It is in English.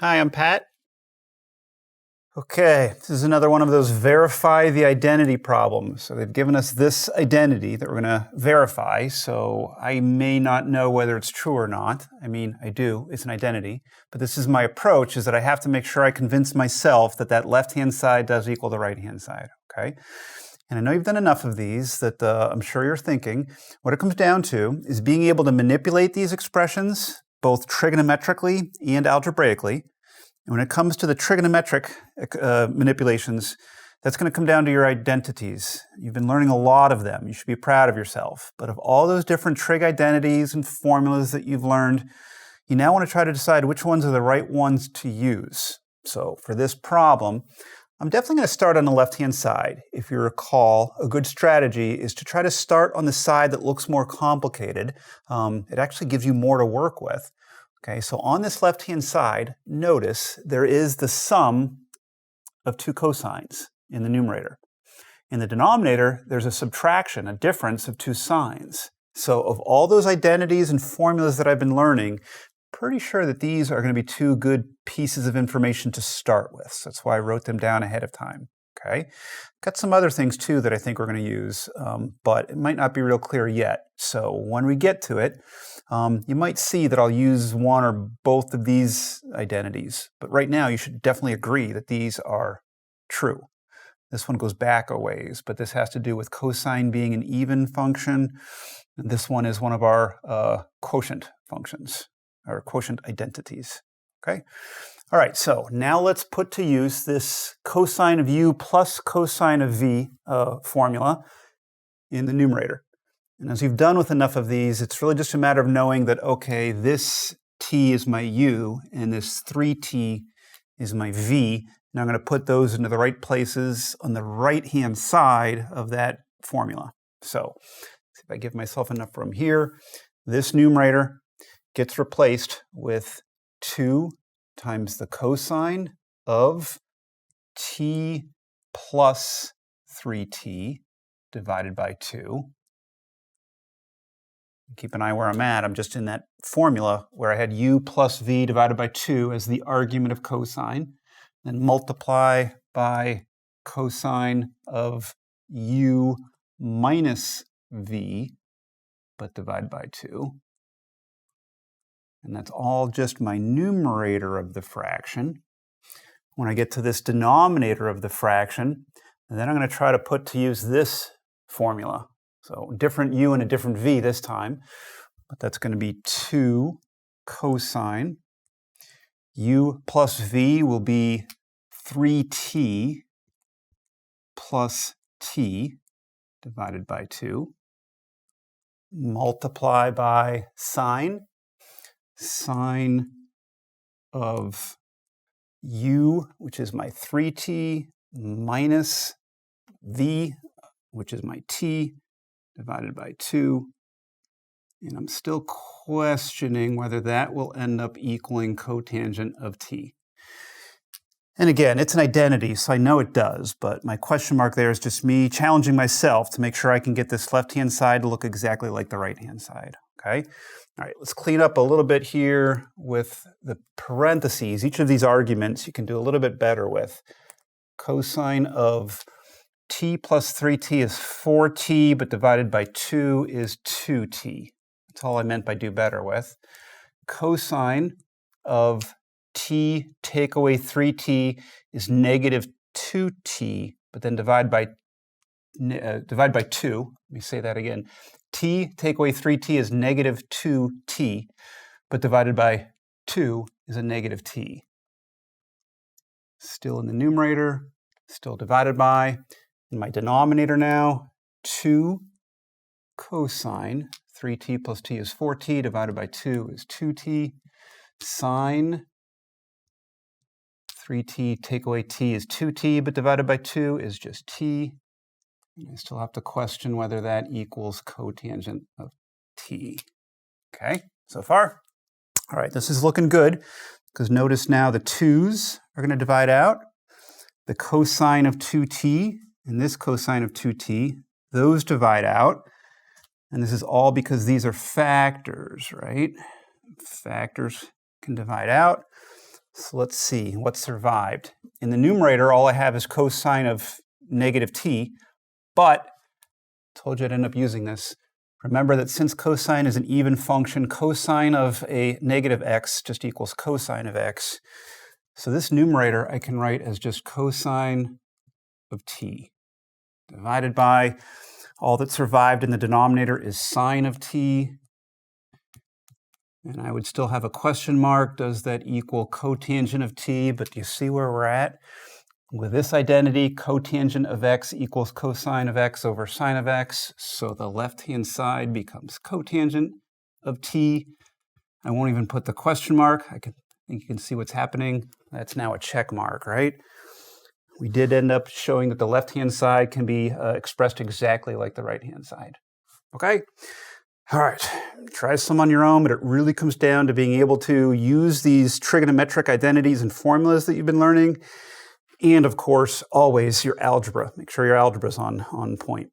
Hi, I'm Pat. Okay, this is another one of those verify the identity problems. So they've given us this identity that we're going to verify, so I may not know whether it's true or not. I mean, I do, it's an identity. But this is my approach, is that I have to make sure I convince myself that that left-hand side does equal the right-hand side, okay? And I know you've done enough of these that I'm sure you're thinking, what it comes down to is being able to manipulate these expressions, both trigonometrically and algebraically. And when it comes to the trigonometric manipulations, that's going to come down to your identities. You've been learning a lot of them. You should be proud of yourself. But of all those different trig identities and formulas that you've learned, you now want to try to decide which ones are the right ones to use. So for this problem, I'm definitely going to start on the left-hand side. If you recall, a good strategy is to try to start on the side that looks more complicated. It actually gives you more to work with. Okay, so on this left-hand side, notice there is the sum of two cosines in the numerator. In the denominator, there's a subtraction, a difference of two signs. So of all those identities and formulas that I've been learning, pretty sure that these are going to be two good pieces of information to start with. So that's why I wrote them down ahead of time. Okay, got some other things too that I think we're going to use, but it might not be real clear yet. So when we get to it, you might see that I'll use one or both of these identities. But right now, you should definitely agree that these are true. This one goes back a ways, but this has to do with cosine being an even function. And this one is one of our quotient functions, or quotient identities. Okay? All right, so now let's put to use this cosine of u plus cosine of v formula in the numerator. And as you've done with enough of these, it's really just a matter of knowing that, okay, this t is my u, and this 3t is my v. Now I'm going to put those into the right places on the right-hand side of that formula. So if I give myself enough room here, this numerator gets replaced with 2 times the cosine of t plus 3t divided by 2. Keep an eye where I'm at. I'm just in that formula where I had u plus v divided by 2 as the argument of cosine. Then multiply by cosine of u minus v, but divide by 2. And that's all just my numerator of the fraction. When I get to this denominator of the fraction, then I'm going to try to put to use this formula. So different u and a different v this time, but that's going to be 2 cosine. U plus v will be 3t plus t divided by 2. Multiply by sine. Sine of u, which is my 3t, minus v, which is my t, divided by 2. And I'm still questioning whether that will end up equaling cotangent of t. And again, it's an identity, so I know it does, but my question mark there is just me challenging myself to make sure I can get this left-hand side to look exactly like the right-hand side, okay? All right, let's clean up a little bit here with the parentheses. Each of these arguments you can do a little bit better with. Cosine of t plus 3t is 4t, but divided by 2 is 2t. That's all I meant by do better with. Cosine of t take away 3t is negative 2t, but then divide by 2. Let me say that again. T take away 3t is negative 2t, but divided by 2 is a negative t. Still in the numerator, still divided by. In my denominator now, 2 cosine, 3t plus t is 4t, divided by 2 is 2t. Sine, 3t take away t is 2t, but divided by 2 is just t. And I still have to question whether that equals cotangent of t. Okay, so far? All right, this is looking good, because notice now the 2's are going to divide out. The cosine of 2t and this cosine of 2t, those divide out. And this is all because these are factors, right? Factors can divide out. So let's see what survived. In the numerator, all I have is cosine of negative t, but I told you I'd end up using this. Remember that since cosine is an even function, cosine of a negative x just equals cosine of x. So this numerator I can write as just cosine of t divided by all that survived in the denominator is sine of t. And I would still have a question mark. Does that equal cotangent of t? But do you see where we're at? With this identity, cotangent of x equals cosine of x over sine of x. So the left-hand side becomes cotangent of t. I won't even put the question mark. I think you can see what's happening. That's now a check mark, right? We did end up showing that the left-hand side can be expressed exactly like the right-hand side. Okay? All right, try some on your own, but it really comes down to being able to use these trigonometric identities and formulas that you've been learning. And of course, always your algebra. Make sure your algebra is on point.